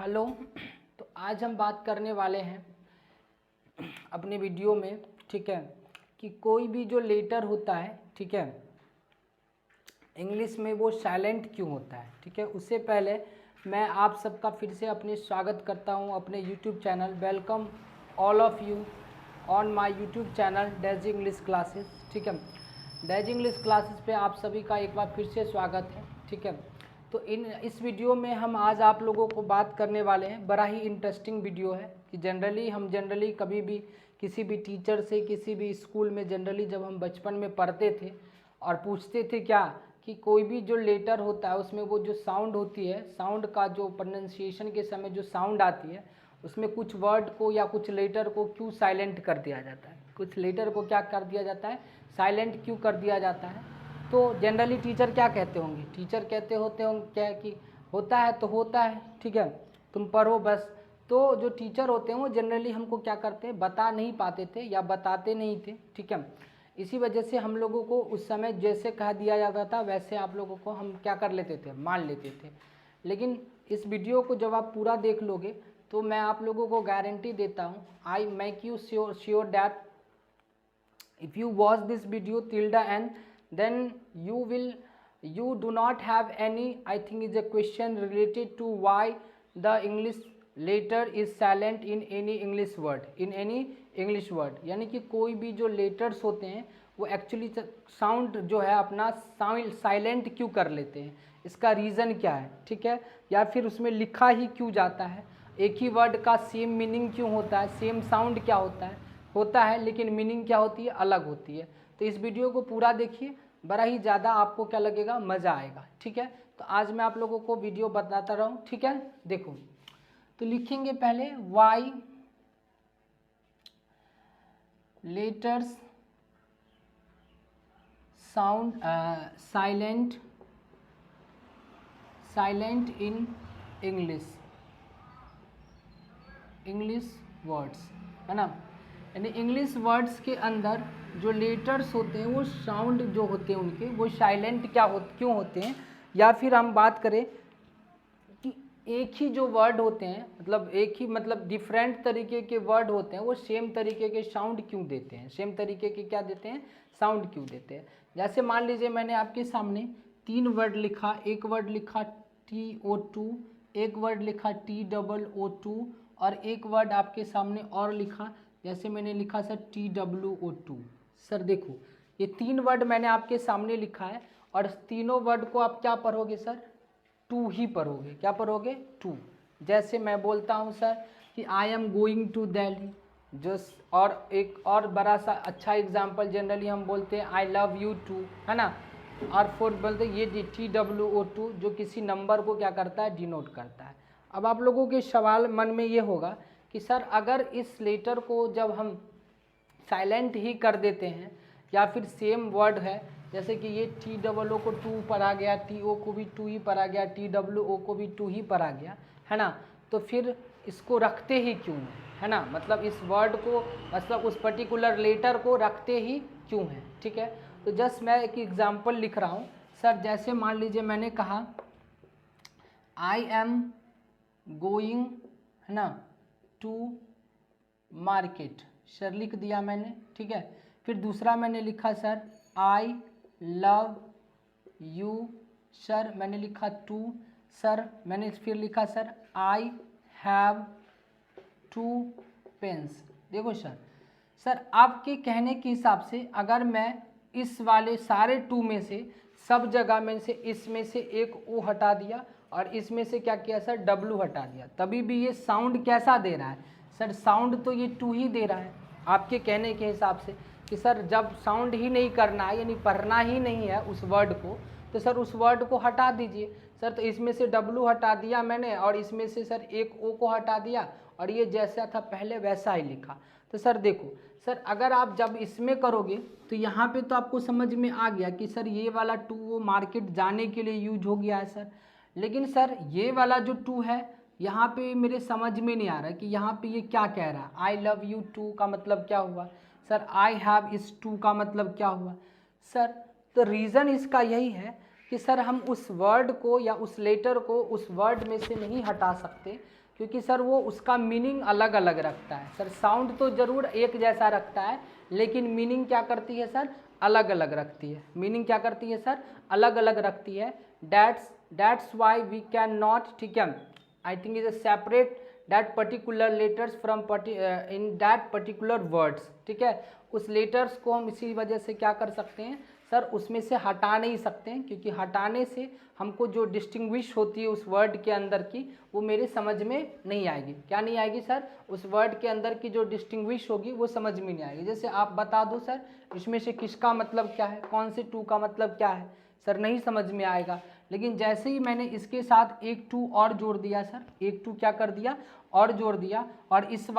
Hello. तो आज हम बात करने वाले हैं अपने वीडियो में, ठीक है, कि कोई भी जो लेटर होता है, ठीक है, इंग्लिश में वो साइलेंट क्यों होता है। ठीक है, उससे पहले मैं आप सबका फिर से अपने स्वागत करता हूं अपने YouTube channel. Welcome all of you on my YouTube channel Daz English classes. ठीक है, डैज इंग्लिश क्लासेस पे आप सभी का एक बार फिर से स्वागत है। ठीक है, तो इस वीडियो में हम आज आप लोगों को बात करने वाले हैं, बड़ा ही इंटरेस्टिंग वीडियो है कि जनरली कभी भी किसी भी टीचर से किसी भी स्कूल में जनरली जब हम बचपन में पढ़ते थे और पूछते थे क्या कि कोई भी जो लेटर होता है उसमें वो जो साउंड होती है, साउंड का जो प्रोनाउंसिएशन के समय जो साउंड आती है उसमें कुछ वर्ड को या कुछ लेटर को क्यों साइलेंट कर दिया जाता है, कुछ लेटर को क्या कर दिया जाता है, साइलेंट क्यों कर दिया जाता है। तो जनरली टीचर क्या कहते होंगे, टीचर कहते होते होंगे क्या कि होता है तो होता है, ठीक है, तुम पढ़ो बस। तो जो टीचर होते हैं वो जनरली हमको क्या करते हैं, बता नहीं पाते थे या बताते नहीं थे। ठीक है, इसी वजह से हम लोगों को उस समय जैसे कह दिया जाता था वैसे आप लोगों को हम क्या कर लेते थे, मान लेते थे। लेकिन इस वीडियो को जब आप पूरा देख लोगे तो मैं आप लोगों को गारंटी देता हूँ, I make you sure that if you watch this video till the end, then you do not have any, I think is a question related to why the English letter is silent in any English word, यानी कि कोई भी जो letters होते हैं वो actually sound जो है अपना साइलेंट क्यों कर लेते हैं, इसका रीज़न क्या है। ठीक है, या फिर उसमें लिखा ही क्यों जाता है, एक ही वर्ड का सेम मीनिंग क्यों होता है, सेम साउंड क्या होता है लेकिन मीनिंग क्या होती है, अलग होती है। तो इस वीडियो को पूरा देखिए, बड़ा ही ज़्यादा आपको क्या लगेगा, मज़ा आएगा। ठीक है, तो आज मैं आप लोगों को वीडियो बताता रहूँ। ठीक है, देखो तो लिखेंगे पहले why letters sound silent in English words, है ना। यानी इंग्लिश वर्ड्स के अंदर जो लेटर्स होते हैं वो साउंड जो होते हैं उनके वो साइलेंट क्यों होते हैं। या फिर हम बात करें कि एक ही जो वर्ड होते हैं, मतलब डिफरेंट तरीके के वर्ड होते हैं, वो सेम तरीके के साउंड क्यों देते हैं, सेम तरीके के क्या देते हैं, साउंड क्यों देते हैं। जैसे मान लीजिए मैंने आपके सामने 3 वर्ड लिखा, एक वर्ड लिखा TO2, एक वर्ड लिखा TOO2 और एक वर्ड आपके सामने और लिखा, जैसे मैंने लिखा सर TWO2। सर देखो ये 3 वर्ड मैंने आपके सामने लिखा है और तीनों वर्ड को आप क्या पढ़ोगे सर, टू ही पढ़ोगे। क्या पढ़ोगे, टू। जैसे मैं बोलता हूँ सर कि I am going to Delhi, और एक और बड़ा सा अच्छा एग्जाम्पल जनरली हम बोलते हैं आई लव यू टू, है ना। और फोर्थ बोलते हैं ये TWO2 जो किसी नंबर को क्या करता है, डिनोट करता है। अब आप लोगों के सवाल मन में ये होगा कि सर अगर इस लेटर को जब हम साइलेंट ही कर देते हैं या फिर सेम वर्ड है, जैसे कि ये TOO को 2 पढ़ा गया, TO को भी 2 ही पढ़ा गया, TWO को भी 2 ही पढ़ा गया, है ना, तो फिर इसको रखते ही क्यों है ना, मतलब इस वर्ड को, मतलब उस पर्टिकुलर लेटर को रखते ही क्यों है। ठीक है, तो जस्ट मैं एक एग्जांपल लिख रहा हूँ सर। जैसे मान लीजिए मैंने कहा आई एम गोइंग, है ना, टू मार्केट, सर लिख दिया मैंने। ठीक है, फिर दूसरा मैंने लिखा sir I love you, sir मैंने लिखा टू। सर मैंने फिर लिखा सर आई हैव 2 पेन्स। देखो सर आपके कहने के हिसाब से अगर मैं इस वाले सारे 2 में से सब जगह में से इसमें से एक ओ हटा दिया और इसमें से क्या किया सर, W हटा दिया, तभी भी ये साउंड कैसा दे रहा है सर, साउंड तो ये 2 ही दे रहा है आपके कहने के हिसाब से कि सर जब साउंड ही नहीं करना है यानी पढ़ना ही नहीं है उस वर्ड को, तो सर उस वर्ड को हटा दीजिए। सर तो इसमें से W हटा दिया मैंने और इसमें से सर एक O को हटा दिया और ये जैसा था पहले वैसा ही लिखा। तो सर देखो सर अगर आप जब इसमें करोगे तो यहाँ पे तो आपको समझ में आ गया कि सर ये वाला 2 वो मार्केट जाने के लिए यूज हो गया है सर, लेकिन सर ये वाला जो 2 है यहाँ पे मेरे समझ में नहीं आ रहा कि यहाँ पे ये क्या कह रहा है। आई लव यू 2 का मतलब क्या हुआ सर, आई हैव इस 2 का मतलब क्या हुआ सर। तो रीज़न इसका यही है कि सर हम उस वर्ड को या उस लेटर को उस वर्ड में से नहीं हटा सकते क्योंकि सर वो उसका मीनिंग अलग अलग रखता है सर। साउंड तो ज़रूर एक जैसा रखता है, लेकिन मीनिंग क्या करती है सर, अलग अलग रखती है। मीनिंग क्या करती है सर, अलग अलग रखती है। That's why we can not, ठीक है, I think is a separate that particular letters from in that particular words, ठीक है। उस लेटर्स को हम इसी वजह से क्या कर सकते हैं सर, उसमें से हटा नहीं सकते हैं, क्योंकि हटाने से हमको जो डिस्टिंग्विश होती है उस वर्ड के अंदर की, वो मेरे समझ में नहीं आएगी। क्या नहीं आएगी सर, उस वर्ड के अंदर की जो डिस्टिंग्विश होगी वो समझ में नहीं आएगी। जैसे आप बता दो सर इसमें से किसका मतलब क्या है, कौन से टू का मतलब क्या है सर, नहीं समझ में आएगा। लेकिन जैसे ही मैंने इसके साथ एक टू और जोड़ दिया सर, एक टू क्या कर दिया और जोड़ दिया, और इस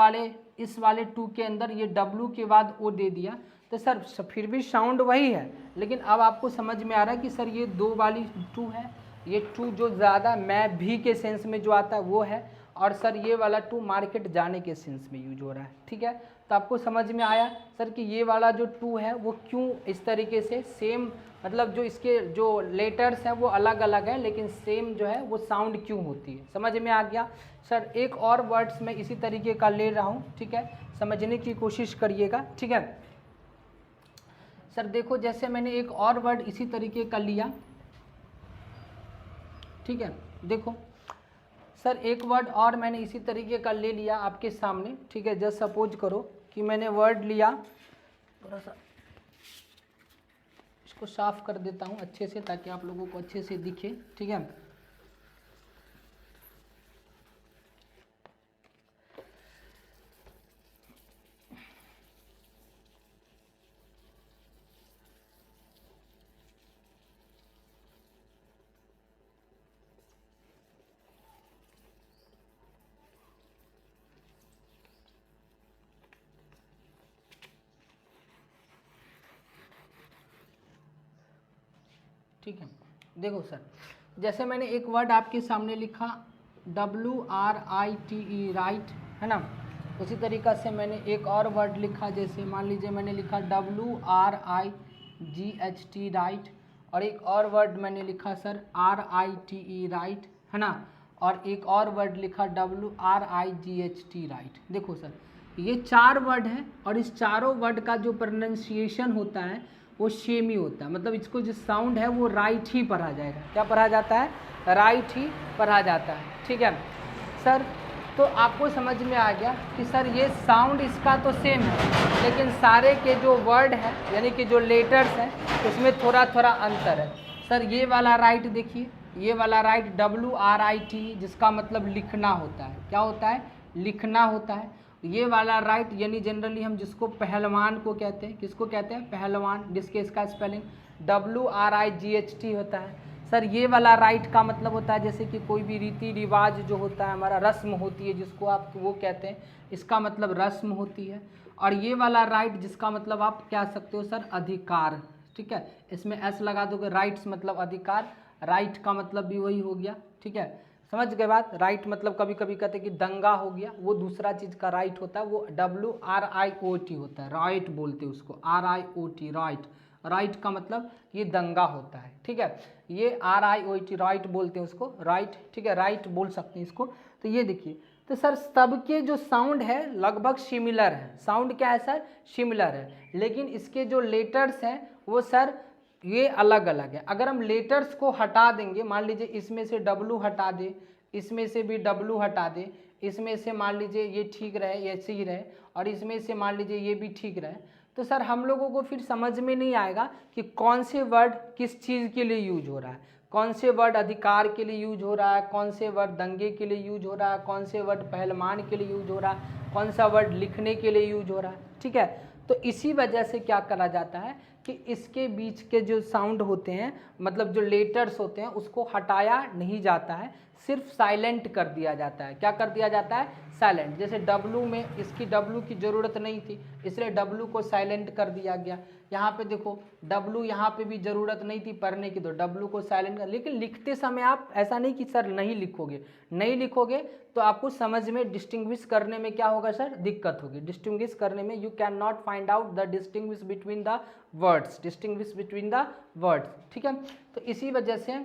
वाले टू के अंदर ये डब्लू के बाद ओ दे दिया, तो सर फिर भी साउंड वही है, लेकिन अब आपको समझ में आ रहा है कि सर ये दो वाली टू है, ये टू जो ज़्यादा मैं भी के सेंस में जो आता है वो है, और सर ये वाला टू मार्केट जाने के सेंस में यूज हो रहा है, ठीक है। तो आपको समझ में आया सर कि ये वाला जो टू है वो क्यों इस तरीके से सेम, मतलब जो इसके जो लेटर्स हैं वो अलग अलग हैं, लेकिन सेम जो है वो साउंड क्यों होती है, समझ में आ गया सर। एक और वर्ड्स मैं इसी तरीके का ले रहा हूँ, ठीक है, समझने की कोशिश करिएगा, ठीक है सर। देखो जैसे मैंने एक और वर्ड इसी तरीके का लिया, ठीक है, देखो सर एक वर्ड और मैंने इसी तरीके का ले लिया आपके सामने, ठीक है। जस्ट सपोज करो कि मैंने वर्ड लिया, थोड़ा सा इसको साफ कर देता हूँ अच्छे से ताकि आप लोगों को अच्छे से दिखे, ठीक है। ठीक है, देखो सर जैसे मैंने एक वर्ड आपके सामने लिखा WRITE, राइट, है ना। उसी तरीक़ा से मैंने एक और वर्ड लिखा, जैसे मान लीजिए मैंने लिखा WRIGHT, राइट, और एक और वर्ड मैंने लिखा सर RITE, राइट, है ना, और एक और वर्ड लिखा WRIGHT, राइट। देखो सर ये चार वर्ड हैं, और इस चारों वर्ड का जो प्रोनाउंसिएशन होता है वो सेम ही होता है, मतलब इसको जो साउंड है वो राइट ही पढ़ा जाएगा। क्या पढ़ा जाता है, राइट ही पढ़ा जाता है, ठीक है सर। तो आपको समझ में आ गया कि सर ये साउंड इसका तो सेम है, लेकिन सारे के जो वर्ड हैं यानी कि जो लेटर्स हैं उसमें थोड़ा थोड़ा अंतर है सर। ये वाला राइट देखिए, ये वाला राइट WRIT, जिसका मतलब लिखना होता है, क्या होता है, लिखना होता है। ये वाला राइट यानी जनरली हम जिसको पहलवान को कहते हैं, किसको कहते हैं, पहलवान, जिसके इसका स्पेलिंग WRIGHT होता है सर। ये वाला राइट का मतलब होता है जैसे कि कोई भी रीति रिवाज जो होता है हमारा, रस्म होती है जिसको आप वो कहते हैं, इसका मतलब रस्म होती है। और ये वाला राइट जिसका मतलब आप कह सकते हो सर अधिकार, ठीक है, इसमें एस लगा दोगे, राइट्स मतलब अधिकार, राइट का मतलब भी वही हो गया, ठीक है, समझ गए बात। राइट मतलब कभी कभी कहते हैं कि दंगा हो गया, वो दूसरा चीज़ का राइट होता है, वो WRIOT होता है, राइट बोलते हैं उसको, RIOT, राइट। राइट का मतलब ये दंगा होता है, ठीक है, ये RIOT, राइट बोलते हैं उसको, राइट, ठीक है, राइट बोल सकते हैं इसको। तो ये देखिए, तो सर सबके जो साउंड है लगभग सिमिलर है, साउंड क्या है सर, सिमिलर है, लेकिन इसके जो लेटर्स हैं वो सर ये अलग अलग है। अगर हम लेटर्स को हटा देंगे, मान लीजिए इसमें से W हटा दे, इसमें से भी W हटा दे, इसमें से मान लीजिए ये ठीक रहे, ये सही रहे, और इसमें से मान लीजिए ये भी ठीक रहे, तो सर हम लोगों को फिर समझ में नहीं आएगा कि कौन से वर्ड किस चीज़ के लिए यूज हो रहा है, कौन से वर्ड अधिकार के लिए यूज हो रहा है, कौन से वर्ड दंगे के लिए यूज हो रहा है, कौन से वर्ड पहलवान के लिए यूज हो रहा है, कौन सा वर्ड लिखने के लिए यूज हो रहा है, ठीक है। तो इसी वजह से क्या करा जाता है कि इसके बीच के जो साउंड होते हैं, मतलब जो लेटर्स होते हैं, उसको हटाया नहीं जाता है, सिर्फ साइलेंट कर दिया जाता है। क्या कर दिया जाता है, साइलेंट। जैसे W में इसकी W की ज़रूरत नहीं थी, इसलिए W को साइलेंट कर दिया गया। यहाँ पे देखो W यहाँ पे भी ज़रूरत नहीं थी पढ़ने की, तो W को साइलेंट कर, लेकिन लिखते समय आप ऐसा नहीं कि सर नहीं लिखोगे, नहीं लिखोगे तो आपको समझ में डिस्टिंग्विश करने में क्या होगा सर, दिक्कत होगी। डिस्टिंग्विश करने में you can not find out the distinguish between the words, distinguish between the words, ठीक है। तो इसी वजह से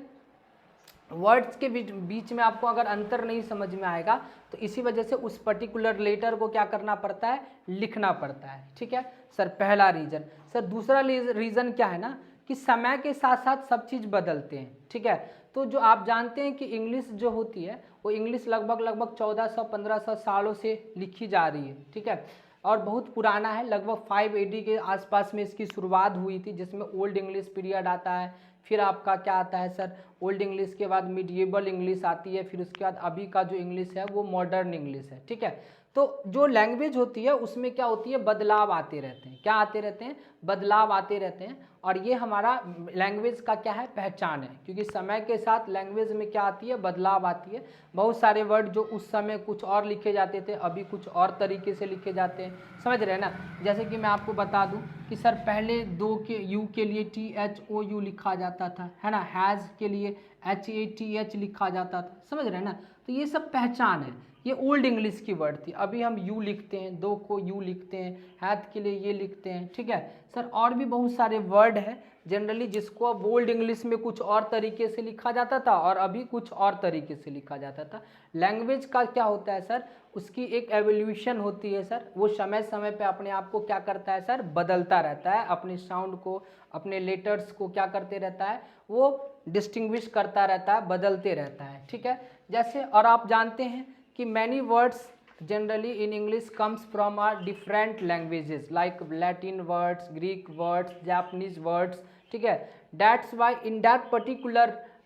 वर्ड्स के बीच में आपको अगर अंतर नहीं समझ में आएगा तो इसी वजह से उस पर्टिकुलर लेटर को क्या करना पड़ता है, लिखना पड़ता है। ठीक है सर, पहला रीज़न। सर दूसरा रीज़न क्या है ना कि समय के साथ साथ सब चीज़ बदलते हैं। ठीक है, तो जो आप जानते हैं कि इंग्लिश जो होती है वो इंग्लिश लगभग 1400-1500 सालों से लिखी जा रही है। ठीक है, और बहुत पुराना है, लगभग 5 AD के आसपास में इसकी शुरुआत हुई थी, जिसमें ओल्ड इंग्लिश पीरियड आता है, फिर आपका क्या आता है सर, ओल्ड इंग्लिश के बाद मिडिएबल इंग्लिश आती है, फिर उसके बाद अभी का जो इंग्लिश है वो मॉडर्न इंग्लिश है। ठीक है, तो जो लैंग्वेज होती है उसमें क्या होती है, बदलाव आते रहते हैं। क्या आते रहते हैं, बदलाव आते रहते हैं, और ये हमारा लैंग्वेज का क्या है, पहचान है, क्योंकि समय के साथ लैंग्वेज में क्या आती है, बदलाव आती है। बहुत सारे वर्ड जो उस समय कुछ और लिखे जाते थे अभी कुछ और तरीके से लिखे जाते हैं, समझ रहे हैं ना। जैसे कि मैं आपको बता दूं कि सर पहले दो के यू के लिए THOU लिखा जाता था, है ना, हैज़ के लिए HATH लिखा जाता था, समझ रहे हैं ना। तो ये सब पहचान है, ये ओल्ड इंग्लिश की वर्ड थी। अभी हम यू लिखते हैं, दो को यू लिखते हैं, हैथ के लिए ये लिखते हैं। ठीक है सर, और भी बहुत सारे वर्ड हैं जनरली जिसको अब ओल्ड इंग्लिश में कुछ और तरीके से लिखा जाता था और अभी कुछ और तरीके से लिखा जाता था। लैंग्वेज का क्या होता है सर, उसकी एक एवोल्यूशन होती है सर, वो समय समय पे अपने आप को क्या करता है सर, बदलता रहता है, अपने साउंड को, अपने लेटर्स को क्या करते रहता है, वो डिस्टिंग्विश करता रहता है, बदलते रहता है। ठीक है, जैसे और आप जानते हैं कि many words generally in English comes from a different languages like Latin words, Greek words, Japanese words. ठीक है, that's why in that particular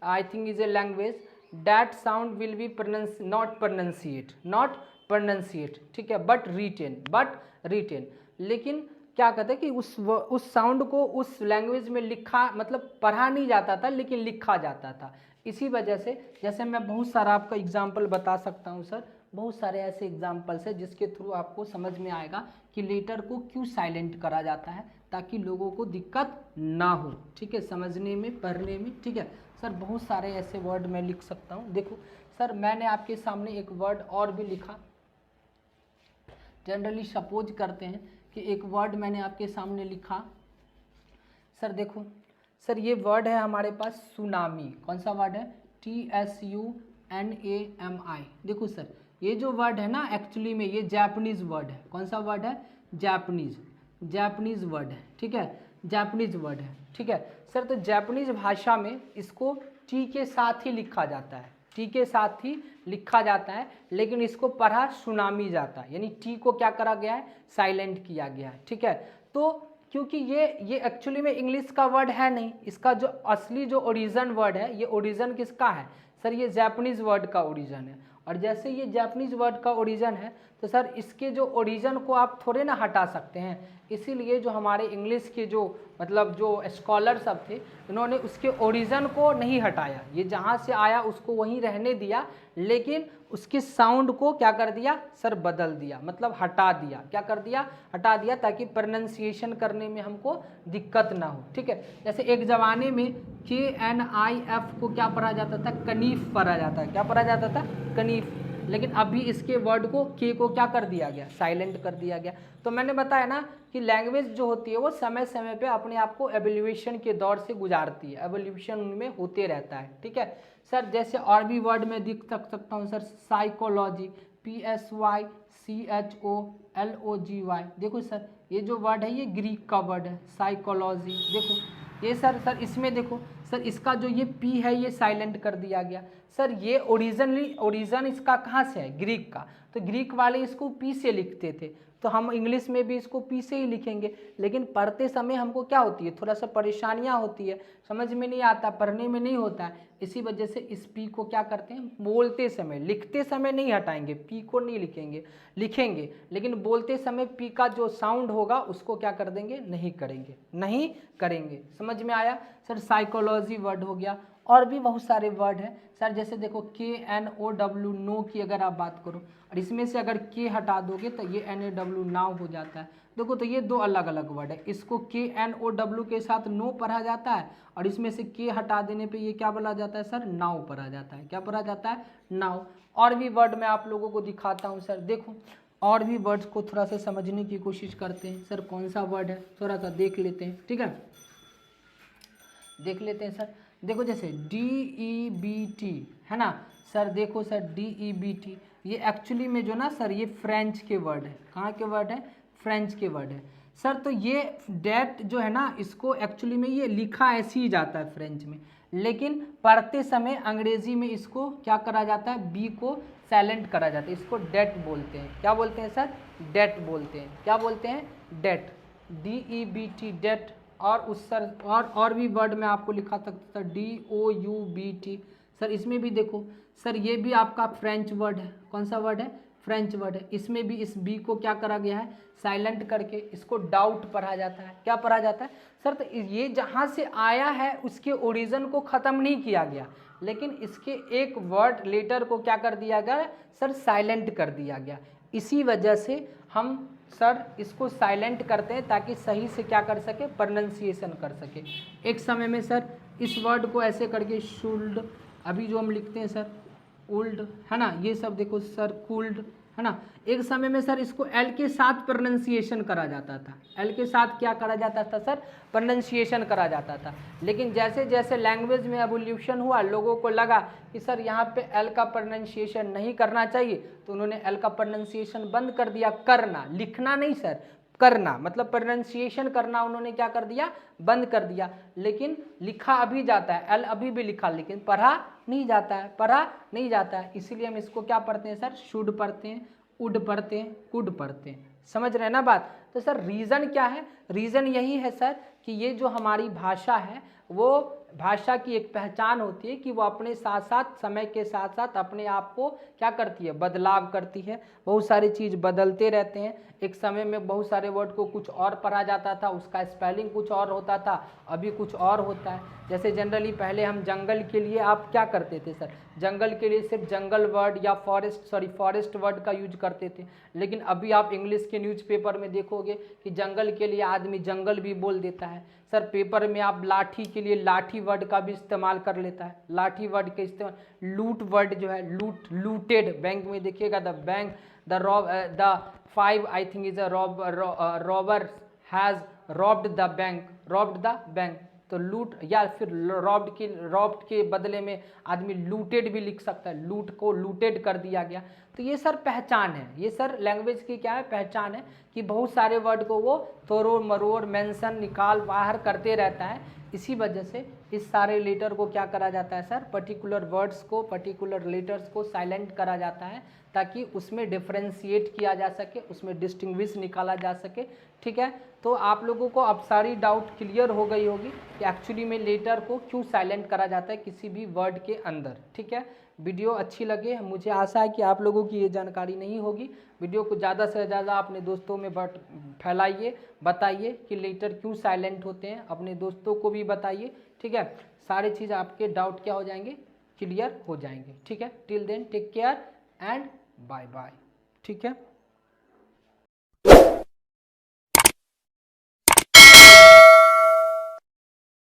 I think is a language that sound will be not pronunciate, ठीक है, but retain। लेकिन क्या कहते हैं कि उस साउंड को उस लैंग्वेज में लिखा मतलब पढ़ा नहीं जाता था लेकिन लिखा जाता था। इसी वजह से जैसे मैं बहुत सारा आपका एग्जाम्पल बता सकता हूँ सर, बहुत सारे ऐसे एग्जाम्पल्स हैं जिसके थ्रू आपको समझ में आएगा कि लेटर को क्यों साइलेंट करा जाता है, ताकि लोगों को दिक्कत ना हो। ठीक है, समझने में, पढ़ने में। ठीक है सर, बहुत सारे ऐसे वर्ड मैं लिख सकता हूँ। देखो सर, मैंने आपके सामने एक वर्ड और भी लिखा। जनरली सपोज करते हैं कि एक वर्ड मैंने आपके सामने लिखा। सर देखो सर, ये वर्ड है हमारे पास सुनामी। कौन सा वर्ड है, TSUNAMI। देखो सर, ये जो वर्ड है ना एक्चुअली में ये जापानीज वर्ड है। कौन सा वर्ड है, जापानीज वर्ड है। ठीक है, जापानीज वर्ड है। ठीक है सर, तो जापानीज भाषा में इसको टी के साथ ही लिखा जाता है, टी के साथ ही लिखा जाता है, लेकिन इसको पढ़ा सुनामी जाता है, यानी टी को क्या करा गया है, साइलेंट किया गया है। ठीक है, तो क्योंकि ये एक्चुअली में इंग्लिश का वर्ड है नहीं, इसका जो असली जो ओरिजिन वर्ड है, ये ओरिजिन किसका है सर, ये जापानीज वर्ड का ओरिजिन है। और जैसे ये जापानीज वर्ड का ओरिजिन है तो सर इसके जो ओरिजिन को आप थोड़े ना हटा सकते हैं, इसीलिए जो हमारे इंग्लिश के जो मतलब जो स्कॉलर सब थे, इन्होंने उसके ओरिजिन को नहीं हटाया, ये जहाँ से आया उसको वहीं रहने दिया, लेकिन उसके साउंड को क्या कर दिया सर, बदल दिया, मतलब हटा दिया। क्या कर दिया, हटा दिया, ताकि प्रोनाउंसिएशन करने में हमको दिक्कत ना हो। ठीक है, जैसे एक ज़माने में KNIF को क्या पढ़ा जाता था, कनीफ पढ़ा जाता है। क्या पढ़ा जाता था, कनीफ, लेकिन अभी इसके वर्ड को के को क्या कर दिया गया, साइलेंट कर दिया गया। तो मैंने बताया ना कि लैंग्वेज जो होती है वो समय समय पे अपने आप को एवोल्यूशन के दौर से गुजारती है, एवोल्यूशन उनमें होते रहता है। ठीक है सर, जैसे और भी वर्ड में दिख सकता हूँ सर, साइकोलॉजी, PSYCHOLOGY। देखो सर, ये जो वर्ड है ये ग्रीक का वर्ड है, साइकोलॉजी। देखो ये सर इसमें देखो सर, इसका जो ये पी है ये साइलेंट कर दिया गया। सर ये ओरिजिन इसका कहाँ से है, ग्रीक का, तो ग्रीक वाले इसको पी से लिखते थे, तो हम इंग्लिश में भी इसको पी से ही लिखेंगे, लेकिन पढ़ते समय हमको क्या होती है, थोड़ा सा परेशानियाँ होती है, समझ में नहीं आता, पढ़ने में नहीं होता है। इसी वजह से इस पी को क्या करते हैं, बोलते समय, लिखते समय नहीं हटाएंगे, पी को नहीं लिखेंगे, लेकिन बोलते समय पी का जो साउंड होगा उसको क्या कर देंगे, नहीं करेंगे। समझ में आया सर, साइकोलॉजी वर्ड हो गया। और भी बहुत सारे वर्ड हैं सर, जैसे देखो KNOW, नो की अगर आप बात करो, और इसमें से अगर के हटा दोगे तो ये NAW, नाव हो जाता है। देखो तो ये दो अलग अलग वर्ड है, इसको KNOW के साथ नो पढ़ा जाता है, और इसमें से के हटा देने पे ये क्या बोला जाता है सर, नाव पढ़ा जाता है। क्या पढ़ा जाता है, नाव। और भी वर्ड मैं आप लोगों को दिखाता हूँ सर, देखो और भी वर्ड्स को थोड़ा सा समझने की कोशिश करते हैं। सर कौन सा वर्ड है, थोड़ा सा देख लेते हैं। ठीक है, देख लेते हैं सर। देखो जैसे DEBT है ना सर, देखो सर DEBT ये एक्चुअली में जो ना सर ये फ्रेंच के वर्ड है। कहाँ के वर्ड है? फ्रेंच के वर्ड है सर। तो ये डेट जो है ना इसको एक्चुअली में ये लिखा ऐसे ही जाता है फ्रेंच में, लेकिन पढ़ते समय अंग्रेजी में इसको क्या करा जाता है? बी को साइलेंट करा जाता है, इसको डेट बोलते हैं। क्या बोलते हैं सर? डेट बोलते हैं। क्या बोलते हैं? Debt, DEBT debt. और उस सर और भी वर्ड में आपको लिखा सकता था DOUBT सर। इसमें भी देखो सर ये भी आपका फ्रेंच वर्ड है। कौन सा वर्ड है? फ्रेंच वर्ड है। इसमें भी इस बी को क्या करा गया है? साइलेंट करके इसको डाउट पढ़ा जाता है। क्या पढ़ा जाता है सर? तो ये जहाँ से आया है उसके ओरिजिन को ख़त्म नहीं किया गया, लेकिन इसके एक वर्ड लेटर को क्या कर दिया गया सर? साइलेंट कर दिया गया। इसी वजह से हम सर इसको साइलेंट करते हैं ताकि सही से क्या कर सके? प्रोनाउंसिएशन कर सके। एक समय में सर इस वर्ड को ऐसे करके शुल्ड, अभी जो हम लिखते हैं सर ओल्ड है ना, ये सब देखो सर कूल्ड है ना। एक समय में सर इसको एल के साथ प्रोनाउंसिएशन करा जाता था। एल के साथ क्या करा जाता था सर? प्रोनाउंसिएशन करा जाता था। लेकिन जैसे जैसे लैंग्वेज में एवोल्यूशन हुआ, लोगों को लगा कि सर यहाँ पे एल का प्रोनाउंसिएशन नहीं करना चाहिए, तो उन्होंने एल का प्रोनाउंसिएशन बंद कर दिया। करना, लिखना नहीं सर, करना मतलब प्रोनाउंसिएशन करना उन्होंने क्या कर दिया? बंद कर दिया। लेकिन लिखा अभी जाता है, एल अभी भी लिखा, लेकिन पढ़ा नहीं जाता है, पढ़ा नहीं जाता है। इसीलिए हम इसको क्या पढ़ते हैं सर? शुड पढ़ते हैं, उड पढ़ते हैं, कुड पढ़ते हैं। समझ रहे हैं ना बात? तो सर रीज़न क्या है? रीज़न यही है सर कि ये जो हमारी भाषा है वो भाषा की एक पहचान होती है कि वो अपने साथ साथ समय के साथ साथ अपने आप को क्या करती है? बदलाव करती है। बहुत सारी चीज़ बदलते रहते हैं। एक समय में बहुत सारे वर्ड को कुछ और पढ़ा जाता था, उसका स्पेलिंग कुछ और होता था, अभी कुछ और होता है। जैसे जनरली पहले हम जंगल के लिए आप क्या करते थे सर? जंगल के लिए सिर्फ जंगल वर्ड या फॉरेस्ट वर्ड का यूज करते थे। लेकिन अभी आप इंग्लिश के न्यूज़पेपर में देखोगे कि जंगल के लिए आदमी जंगल भी बोल देता है सर। पेपर में आप लाठी के लिए लाठी वर्ड का भी इस्तेमाल कर लेता है। लाठी वर्ड के इस्तेमाल, लूट वर्ड जो है लूट, लूटेड, बैंक में देखिएगा the bank the 5 I think is a robber has robbed the bank, robbed the bank. तो लूट या फिर रॉब्ड के बदले में आदमी लूटेड भी लिख सकता है, लूट को लूटेड कर दिया गया। तो ये सर पहचान है, ये सर लैंग्वेज की क्या है? पहचान है कि बहुत सारे वर्ड को वो तोड़ मरोड़ मेंशन निकाल बाहर करते रहता है। इसी वजह से इस सारे लेटर को क्या करा जाता है सर? पर्टिकुलर वर्ड्स को, पर्टिकुलर लेटर्स को साइलेंट करा जाता है ताकि उसमें डिफ्रेंशिएट किया जा सके, उसमें डिस्टिंग्विश निकाला जा सके। ठीक है, तो आप लोगों को अब सारी डाउट क्लियर हो गई होगी कि एक्चुअली में लेटर को क्यों साइलेंट करा जाता है किसी भी वर्ड के अंदर। ठीक है, वीडियो अच्छी लगे, मुझे आशा है कि आप लोगों की ये जानकारी नहीं होगी। वीडियो को ज़्यादा से ज़्यादा अपने दोस्तों में फैलाइए, बताइए कि लेटर क्यों साइलेंट होते हैं, अपने दोस्तों को भी बताइए। ठीक है, सारी चीज़ आपके डाउट क्या हो जाएंगे? क्लियर हो जाएंगे। ठीक है, till then take care and bye bye. ठीक है।